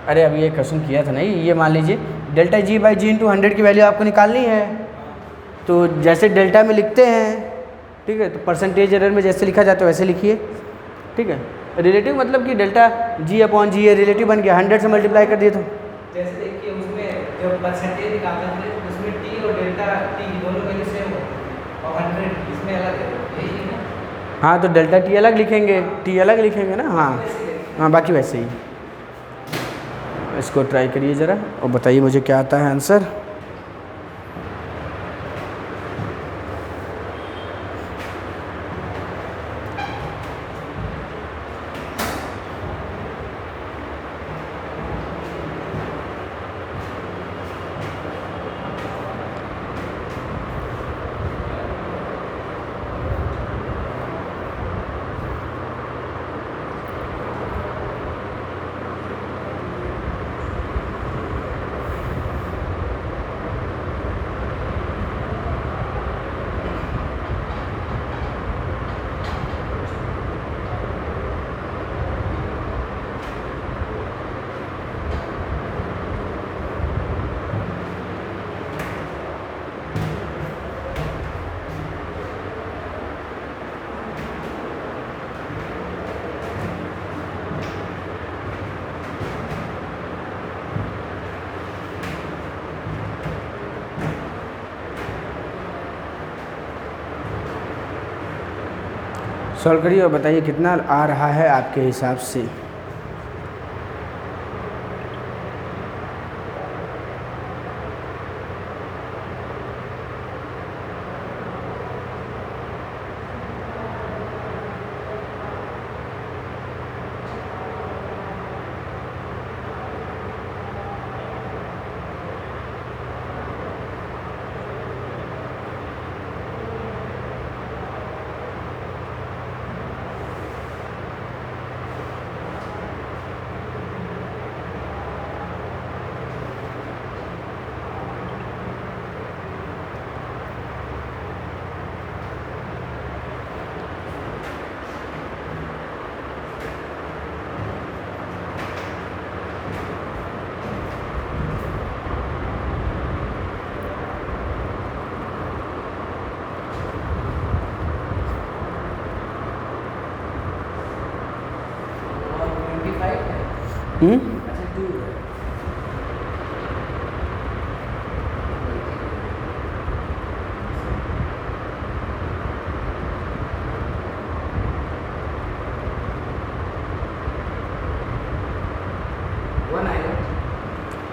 अरे अभी ये क्वेश्चन किया था नहीं, ये मान लीजिए delta G by G into 100 की वैल्यू आपको निकालनी है। तो जैसे डेल्टा में लिखते हैं, ठीक है, तो परसेंटेज एरर में जैसे लिखा जाता है वैसे लिखिए, ठीक है। रिलेटिव मतलब कि डेल्टा G अपॉन G है, रिलेटिव बन गया, 100 से मल्टीप्लाई कर दिए तो जैसे देखिए उसमें जब परसेंटेज निकालते थे उसमें T और डेल्टा T दोनों वैल्यू सेम हो, और 100 इसमें अलग है, यही है ना। हाँ, तो डेल्टा T अलग लिखेंगे, T अलग लिखेंगे ना। हाँ हाँ, बाकी वैसे ही। इसको ट्राई करिए ज़रा और बताइए मुझे क्या आता है आंसर। सॉल्व करिए और बताइए कितना आ रहा है आपके हिसाब से। अच्छा 2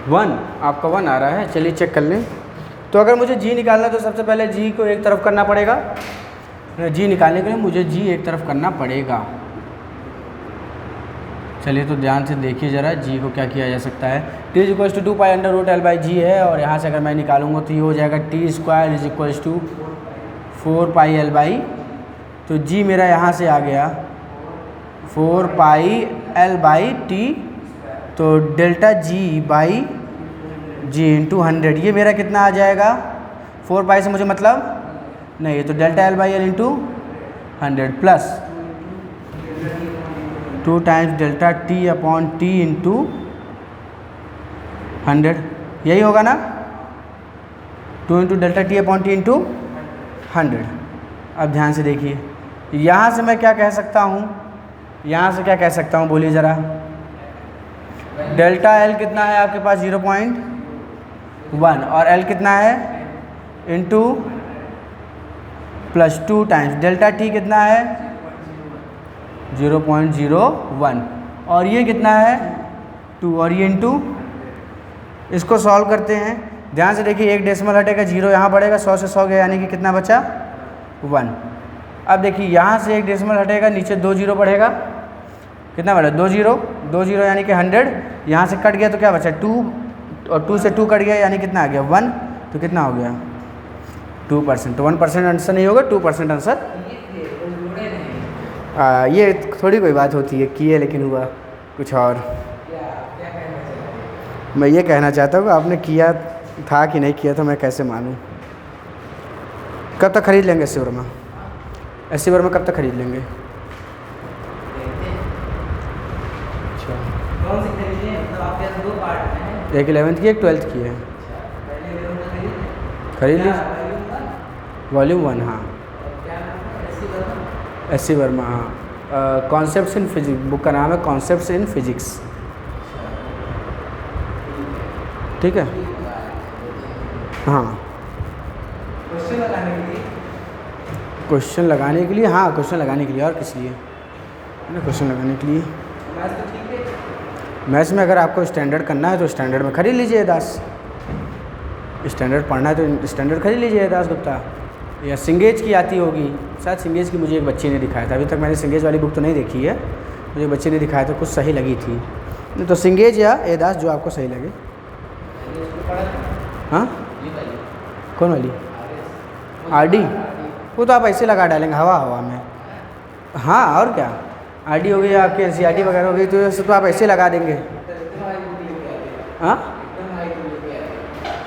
1 आपका 1 आ रहा है, चलिए चेक कर लें। तो अगर मुझे G निकालना है तो सबसे पहले G को एक तरफ करना पड़ेगा। G निकालने के लिए मुझे G एक तरफ करना पड़ेगा। चलिए तो ध्यान से देखिए ज़रा G को क्या किया जा सकता है। T is equals to 2 pi under root L by G है, और यहाँ से अगर मैं निकालूंगा तो ये हो जाएगा T square is equals to 4 pi L by, तो G मेरा यहाँ से आ गया 4 पाई L बाई T, तो delta G by G into 100, ये मेरा कितना आ जाएगा। 4 पाई से मुझे मतलब नहीं, तो delta L by L into 100 plus 2 times delta T upon T into 100, यही होगा ना। 2 into delta T upon T into 100। अब ध्यान से देखिए, यहाँ से मैं क्या कह सकता हूँ, यहाँ से क्या कह सकता हूँ, बोलिए ज़रा। डेल्टा L कितना है आपके पास, 1 और L कितना है into plus 2 times delta T कितना है 0.01 और ये कितना है 2 और ये इंटू। इसको सॉल्व करते हैं, ध्यान से देखिए, एक डेसिमल हटेगा 0 यहाँ बढ़ेगा, 100 से 100 गया यानी कि कितना बचा 1। अब देखिए यहाँ से एक डेसिमल हटेगा, नीचे 2 0 बढ़ेगा, कितना बढ़ा 2 0 यानी कि 100, यहाँ से कट गया तो क्या बचा 2 और 2 से 2 कट गया यानी कितना आ गया 1, तो कितना हो गया 2%। तो 1% आंसर नहीं होगा, 2% आंसर। ये थोड़ी कोई बात होती है, किए लेकिन हुआ कुछ और। मैं ये कहना चाहता हूँ आपने किया था कि नहीं किया था, मैं कैसे मानूँ। कब तक खरीद लेंगे एस सी वर्मा कब तक खरीद लेंगे? अच्छा, कौन सी खरीदी है? मतलब आपके पास 2 पार्ट हैं, एक 11th की एक 12th की है। पहले वीडियो में खरीद ली वॉल्यूम 1। हाँ क्या नाम है? S C Verma. S C Verma, हाँ। कॉन्सेप्ट्स इन फिजिक्स, बुक का नाम है कॉन्सेप्ट्स इन फिजिक्स, ठीक है। हाँ, क्वेश्चन लगाने के लिए, क्वेश्चन लगाने के लिए, हाँ क्वेश्चन लगाने के लिए, और किस लिए है ना, क्वेश्चन लगाने के लिए। मैथ तो ठीक है। मैथ्स में अगर आपको स्टैंडर्ड करना है तो स्टैंडर्ड में खरीद लीजिए दास, स्टैंडर्ड पढ़ना है तो स्टैंडर्ड खरीद लीजिए दास गुप्ता, या सिंगेज की आती होगी, शायद सिंगेज की मुझे एक बच्चे ने दिखाया था, अभी तक मैंने सिंगेज वाली बुक तो नहीं देखी है, मुझे बच्चे ने दिखाया था, कुछ सही लगी थी। नहीं तो सिंगेज या एदास जो आपको सही लगे। हाँ, कौन वाली? आरडी, वो तो आप ऐसे लगा डालेंगे हवा में। हाँ और क्या, आरडी हो गई आपकी, एनसीईआरटी वगैरह हो गई, तो ऐसे तो आप ऐसे लगा देंगे। हाँ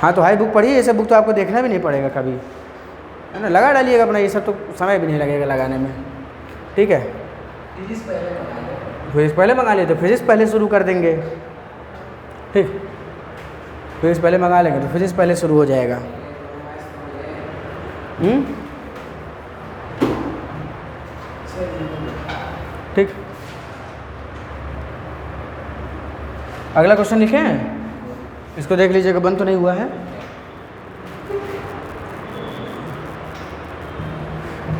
हाँ, तो हाई बुक पढ़िए, ये सब बुक तो आपको देखना भी नहीं पड़ेगा कभी, है ना, लगा डालिएगा अपना, ये सब तो समय भी नहीं लगेगा लगाने में, ठीक है। फिजिक्स पहले मंगा लिए तो फिजिक्स पहले शुरू कर देंगे, ठीक, फिजिक्स पहले मंगा लेंगे तो फिजिक्स पहले शुरू हो जाएगा। ठीक, अगला क्वेश्चन लिखे हैं, इसको देख लीजिएगा, बंद तो नहीं हुआ है।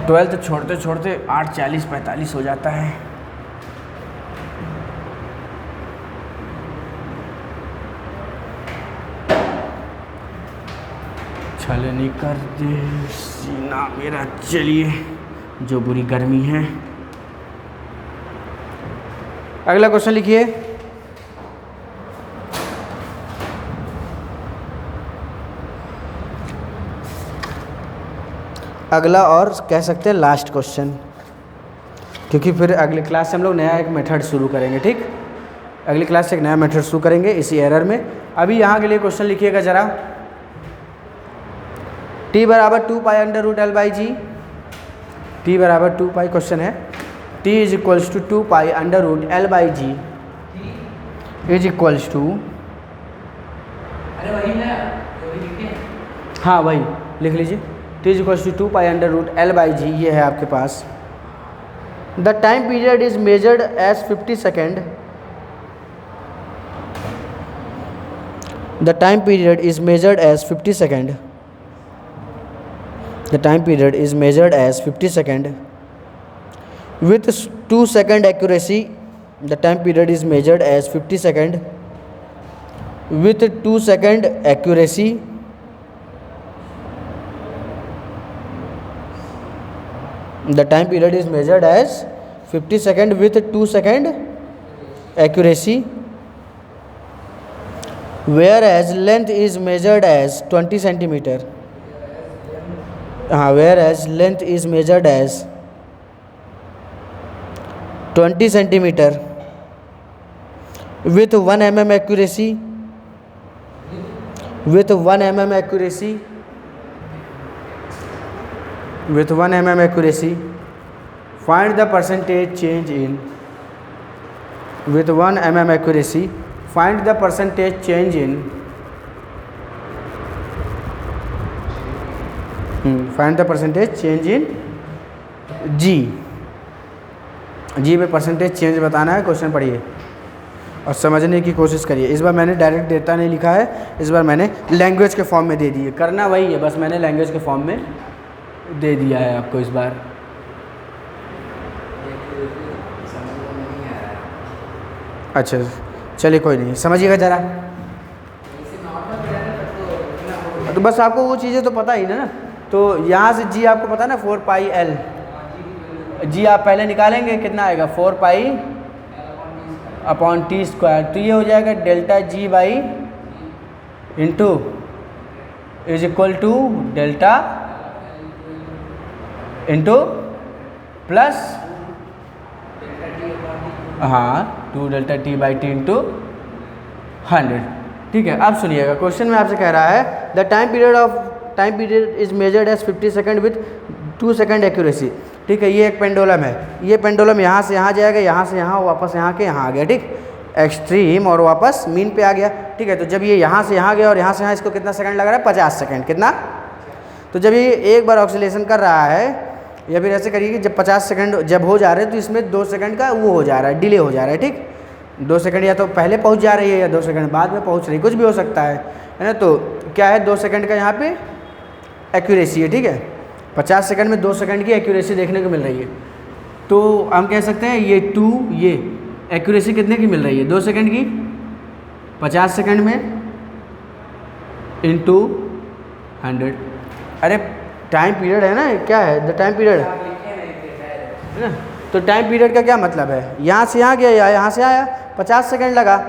12th छोड़ते छोड़ते 8:40-45 हो जाता है। छलनी कर दे सीना मेरा, चलिए जो बुरी गर्मी है। अगला क्वेश्चन लिखिए, अगला और कह सकते हैं लास्ट क्वेश्चन, क्योंकि फिर अगले क्लास से हम लोग नया एक मेथड शुरू करेंगे, ठीक, अगली क्लास से एक नया मेथड शुरू करेंगे इसी एरर में। अभी यहाँ के लिए क्वेश्चन लिखिएगा ज़रा, t बराबर 2π√L/g, t बराबर 2π, क्वेश्चन है t is equals to 2π√L/g is equals to, अरे वही ना, वही लिखे। हाँ वही लिख लीजिए, t is equals to 2π√L/g, ये है आपके पास। The time period is measured as 50 second, the time period is measured as 50 second, the time period is measured as 50 second with 2 second accuracy, the time period is measured as 50 second with 2 second accuracy, the time period is measured as 50 second with 2 second accuracy, whereas length is measured as 20 centimeter, whereas length is measured as 20 centimeter with 1 mm accuracy, with 1 mm accuracy, with 1 mm accuracy, find the percentage change in, with 1 mm accuracy, find the percentage change in, find the percentage change in g, g में percentage change बताना है। Question पढ़िए, और समझने की कोशिश करिए। इस बार मैंने डायरेक्ट डेटा नहीं लिखा है, इस बार मैंने लैंग्वेज के फॉर्म में दे दिए। करना वही है, बस मैंने लैंग्वेज के फॉर्म में दे दिया है आपको इस बार। अच्छा चलिए कोई नहीं, समझिएगा ज़रा। तो बस आपको वो चीज़ें तो पता ही ना। तो यहाँ से जी आपको पता है ना 4 पाई एल, जी आप पहले निकालेंगे कितना आएगा 4 पाई अपॉन टी स्क्वायर। तो ये हो जाएगा delta ji by into is equal to delta into plus हाँ 2 delta T by T into 100। ठीक है, अब सुनिएगा क्वेश्चन में आपसे कह रहा है the time period is measured as 50 second with 2 second accuracy. ठीक है, ये एक पेंडुलम है, ये पेंडुलम यहाँ से यहाँ जाएगा, यहाँ से यहाँ, वापस यहाँ के यहाँ आ गया। ठीक, एक्सट्रीम और वापस मीन पे आ गया। ठीक है, तो जब ये यहाँ से यहाँ गया और यहाँ से यहाँ, इसको कितना सेकंड लग रहा है 50 सेकंड। कितना? तो जब ये एक बार ऑक्सीलेशन कर रहा है, या फिर ऐसे करिए कि जब 50 सेकंड जब हो जा रहे हैं तो इसमें 2 सेकंड का वो हो जा रहा है, डिले हो जा रहा है। ठीक, 2 सेकंड या तो पहले पहुँच जा रही है या 2 सेकंड बाद में पहुँच रही है, कुछ भी हो सकता है ना। तो क्या है 2 सेकंड का यहाँ पे एक्यूरेसी है। ठीक है, 50 सेकंड में 2 सेकंड की एक्यूरेसी देखने को मिल रही है। तो हम कह सकते हैं ये 2, ये एक्यूरेसी कितने की मिल रही है 2 सेकंड की, 50 सेकंड में इंटू 100। अरे टाइम पीरियड है ना, क्या है द टाइम पीरियड है ना। तो टाइम पीरियड का क्या मतलब है, यहाँ से यहाँ गया या यहाँ से आया 50 सेकंड लगा,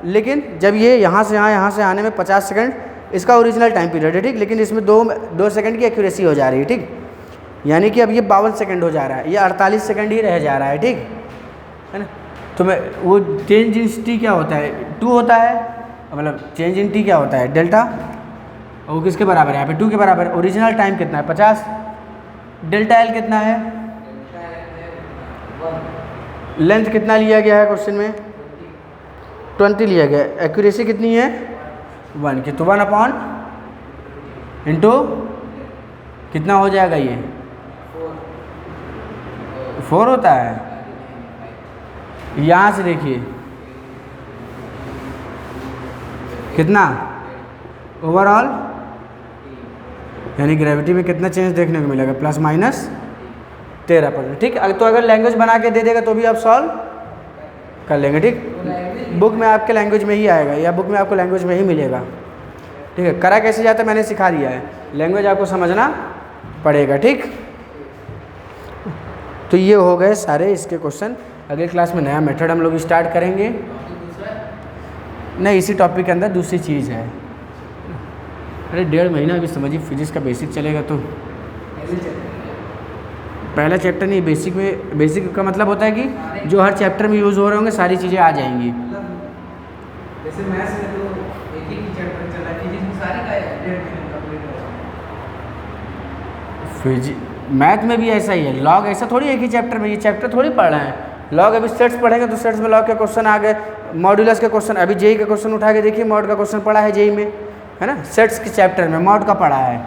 लेकिन जब ये यहाँ से यहाँ से आने में 50 सेकंड इसका ओरिजिनल टाइम पीरियड है। ठीक, लेकिन इसमें 2 सेकंड की एक्यूरेसी हो जा रही है। ठीक, यानी कि अब ये 52 सेकंड हो जा रहा है, ये 48 सेकंड ही रह जा रहा है। ठीक है ना। तो मैं वो चेंज इन टी क्या होता है 2 होता है, मतलब चेंज इन टी क्या होता है डेल्टा, और वो किसके बराबर है यहाँ पे 2 के बराबर। ओरिजिनल टाइम कितना है 50, डेल्टा एल कितना है, लेंथ कितना लिया गया है क्वेश्चन में 20 लिया गया, एक्यूरेसी कितनी है 1 की, तो 1 अपॉन इंटू कितना हो जाएगा ये 4 होता है। यहाँ से देखिए कितना ओवरऑल, यानी ग्रेविटी में कितना चेंज देखने को मिलेगा ±13%। ठीक, तो अगर लैंग्वेज बना के दे देगा तो भी आप सॉल्व कर लेंगे। ठीक, बुक में आपके लैंग्वेज में ही आएगा या बुक में आपको लैंग्वेज में ही मिलेगा। ठीक है, करा कैसे जाता है मैंने सिखा दिया है, लैंग्वेज आपको समझना पड़ेगा। ठीक, तो ये हो गए सारे इसके क्वेश्चन। अगले क्लास में नया मेथड हम लोग स्टार्ट करेंगे। नहीं, इसी टॉपिक के अंदर दूसरी चीज़ है। अरे 1.5 महीना अभी समझिए, फिजिक्स का बेसिक चलेगा तो पहला चैप्टर नहीं, बेसिक में, बेसिक का मतलब होता है कि जो हर चैप्टर में यूज़ हो रहे होंगे सारी चीज़ें आ जाएंगी। जैसे मैथ्स में तो एक ही चैप्टर चला है, फिजिक्स में सारे का 1.5 महीने कंप्लीट होगा। मैथ में भी ऐसा ही है, लॉग ऐसा थोड़ी एक ही चैप्टर में, ये चैप्टर थोड़ी पढ़ रहे हैं। लॉग अभी सेट्स पढ़ेंगे तो सेट्स में लॉग के क्वेश्चन आ गए, मॉड्यूलस के क्वेश्चन, अभी जेई का क्वेश्चन उठा के देखिए, मॉड का क्वेश्चन पढ़ा है जेई में, है ना, सेट्स के चैप्टर में मॉड का पढ़ा है।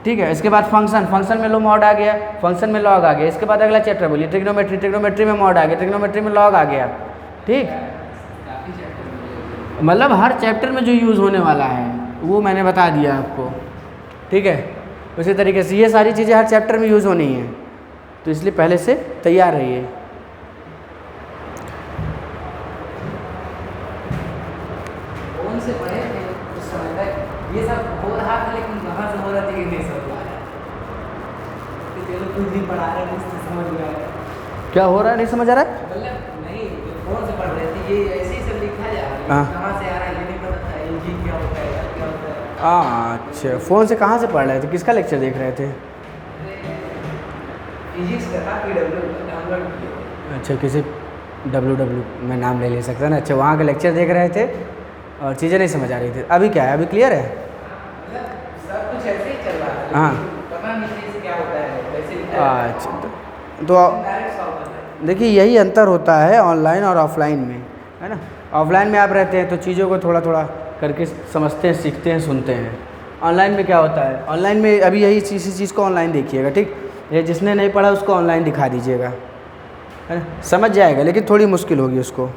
ठीक है, इसके बाद फंक्शन में लो मॉड आ गया, फंक्शन में लॉग आ गया। इसके बाद अगला चैप्टर बोलिए ट्रिग्नोमेट्री में मॉड आ गया, ट्रिग्नोमेट्री में लॉग आ गया। ठीक, मतलब हर चैप्टर में जो यूज़ होने वाला है वो मैंने बता दिया आपको। ठीक है, उसी तरीके से ये सारी चीज़ें हर चैप्टर में यूज़ होनी है, तो इसलिए पहले से तैयार रहिए। कौन से पढ़े थे उस समय तक ये सब हो रहा था, लेकिन कहाँ से हो रहा था ये नहीं सब चलो कुछ दिन पढ़ा रहे हैं, कुछ समझ में आ रहा है क्या हो रहा है, नहीं समझ आ रहा है। मतलब नहीं, कौन से पढ़ रहे थे ये ऐसे ही सब लिखा जा रहा है, कहाँ से आ रहा है ये नहीं पता था, एलजी क्या होता है क्या होता है। अच्छा, फ़ोन से कहाँ से पढ़ रहे थे, किसका लेक्चर देख रहे थे। फिजिक्स का था, PW डाउनलोड किया। अच्छा, किसी WW मैं नाम ले सकता ना। अच्छा, वहाँ का लेक्चर देख रहे थे और चीज़ें नहीं समझ आ रही थी। अभी क्या है, अभी क्लियर है। मतलब सब कुछ ऐसे ही चल रहा है, हाँ, पता नहीं क्या होता है वैसे लिखा है। अच्छा, तो देखिए यही अंतर होता है ऑनलाइन और ऑफलाइन में, है ना। ऑफलाइन में आप रहते हैं तो चीज़ों को थोड़ा थोड़ा करके समझते हैं, सीखते हैं, सुनते हैं। ऑनलाइन में क्या होता है, ऑनलाइन में अभी यही चीज़ को ऑनलाइन देखिएगा। ठीक, ये जिसने नहीं पढ़ा उसको ऑनलाइन दिखा दीजिएगा, है ना, समझ जाएगा, लेकिन थोड़ी मुश्किल होगी उसको।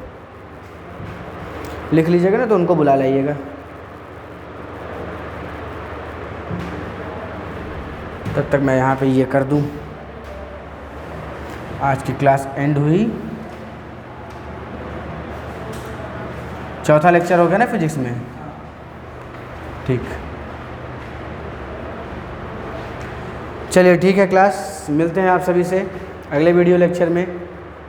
लिख लीजिएगा ना, तो उनको बुला लाइएगा। तब तक मैं यहाँ पे ये कर दूँ। आज की क्लास एंड हुई। चौथा लेक्चर हो गया ना फिजिक्स में, ठीक। चलिए ठीक है क्लास, मिलते हैं आप सभी से अगले वीडियो लेक्चर में,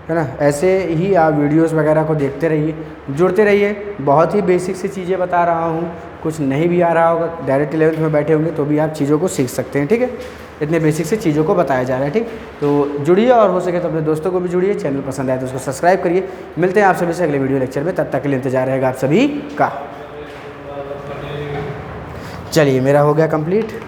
है ना। ऐसे ही आप वीडियोस वगैरह को देखते रहिए, जुड़ते रहिए। बहुत ही बेसिक सी चीज़ें बता रहा हूँ, कुछ नहीं भी आ रहा होगा, डायरेक्ट 11th में बैठे होंगे तो भी आप चीज़ों को सीख सकते हैं, ठीक है। इतने बेसिक से चीज़ों को बताया जा रहा है, ठीक। तो जुड़िए और हो सके तो अपने दोस्तों को भी जुड़िए। चैनल पसंद आए तो उसको सब्सक्राइब करिए। मिलते हैं आप सभी से अगले वीडियो लेक्चर में, तब तक के लिए इंतजार रहेगा आप सभी का। चलिए मेरा हो गया कंप्लीट।